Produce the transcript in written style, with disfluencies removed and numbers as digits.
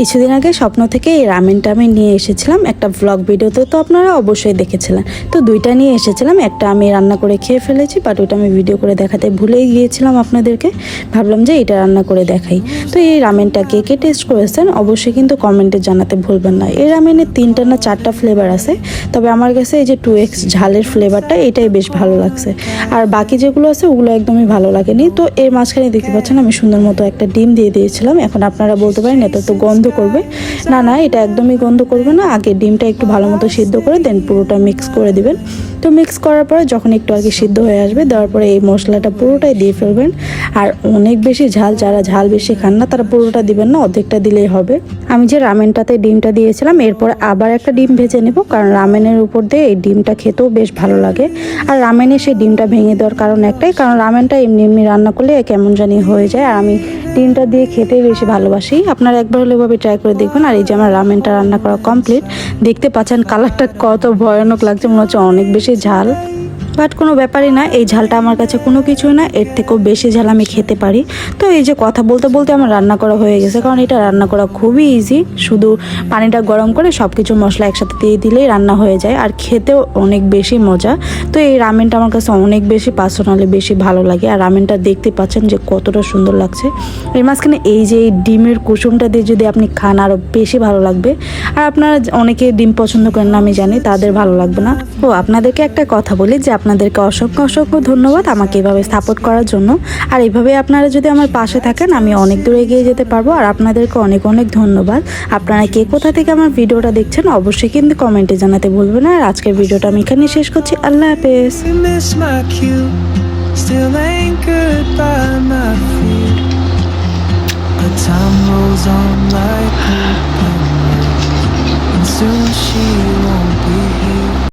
কিছুদিন আগে স্বপ্ন থেকে এই রামেনটা আমি নিয়ে এসেছিলাম একটা ব্লগ ভিডিওতে, তো আপনারা অবশ্যই দেখেছিলেন। তো দুইটা নিয়ে এসেছিলাম, একটা আমি রান্না করে খেয়ে ফেলেছি, বাট ওইটা আমি ভিডিও করে দেখাতে ভুলেই গিয়েছিলাম আপনাদেরকে। ভাবলাম যে এটা রান্না করে দেখাই। তো এই রামেনটা কে কে টেস্ট করেছেন অবশ্যই কিন্তু কমেন্টে জানাতে ভুলবেন না। এই রামেনের 3টা না 4টা ফ্লেভার আছে, তবে আমার কাছে এই যে 2x ঝালের ফ্লেভারটা এটাই বেশ ভালো লাগছে, আর বাকি যেগুলো আছে ওগুলো একদমই ভালো লাগেনি। তো এর মাঝখানে দেখতে পাচ্ছেন আমি সুন্দর মতো একটা ডিম দিয়ে দিয়েছিলাম। এখন আপনারা বলতে পারেন এটা তো গন্ধ করবে, না এটা একদমই গন্ধ করবে না। আগে ডিমটা একটু ভালো মতো সিদ্ধ করে দেন পুরোটা মিক্স করে দিবেন। তো মিক্স করার পরে যখন একটু আর কি সিদ্ধ হয়ে আসবে, দেওয়ার পরে এই মশলাটা পুরোটাই দিয়ে ফেলবেন। আর অনেক বেশি ঝাল, যারা ঝাল বেশি খান না তারা পুরোটা দিবেন না, অর্ধেকটা দিলেই হবে। আমি যে রামেনটাতে ডিমটা দিয়েছিলাম এরপর আবার একটা ডিম ভেজে নেব, কারণ রামেনের উপর দিয়ে এই ডিমটা খেতেও বেশ ভালো লাগে। আর রামেনে সেই ডিমটা ভেঙে দেওয়ার কারণ একটাই, কারণ রামেনটা এমনি এমনি রান্না করলে কেমন জানি হয়ে যায়, আর আমি ডিমটা দিয়ে খেতে বেশি ভালোবাসি। আপনারা একবার হলে এভাবে ট্রাই করে দেখবেন। আর এই যে আমার রামেনটা রান্না করা কমপ্লিট, দেখতে পাচ্ছেন কালারটা কত ভয়ানক লাগছে, মনে হচ্ছে অনেক বেশি ঝাল, বাট কোনো ব্যাপারই না। এই ঝালটা আমার কাছে কোনো কিছুই না, এর থেকেও বেশি ঝাল আমি খেতে পারি। তো এই যে কথা বলতে বলতে আমার রান্না করা হয়ে গেছে, কারণ এটা রান্না করা খুবই ইজি। শুধু পানিটা গরম করে সব কিছু মশলা একসাথে দিয়ে দিলেই রান্না হয়ে যায়, আর খেতেও অনেক বেশি মজা। তো এই রামেনটা আমার কাছে অনেক বেশি পার্সোনালি বেশি ভালো লাগে। আর রামেনটা দেখতে পাচ্ছেন যে কতটা সুন্দর লাগছে। এর মাঝখানে এই যে এই ডিমের কুসুমটা দিয়ে যদি আপনি খান আরও বেশি ভালো লাগবে। আর আপনারা অনেকে ডিম পছন্দ করেন না আমি জানি, তাদের ভালো লাগবে না। তো আপনাদেরকে একটা কথা বলি যে আপনাদেরকে অসংখ্য অসংখ্য ধন্যবাদ আমাকে এভাবে সাপোর্ট করার জন্য। আর এভাবে আপনারা যদি আমার পাশে থাকেন আমি অনেক দূরে এগিয়ে যেতে পারবো। আর আপনাদেরকে অনেক অনেক ধন্যবাদ। আপনারা কে কোথা থেকে আমার ভিডিওটা দেখছেন অবশ্যই কিন্তু কমেন্টে জানাতে ভুলবেন না। আর আজকের ভিডিওটা আমি এখানে শেষ করছি। আল্লাহ হাফেজ। Still anchored by my feet, but time rolls on like a and soon she won't be here.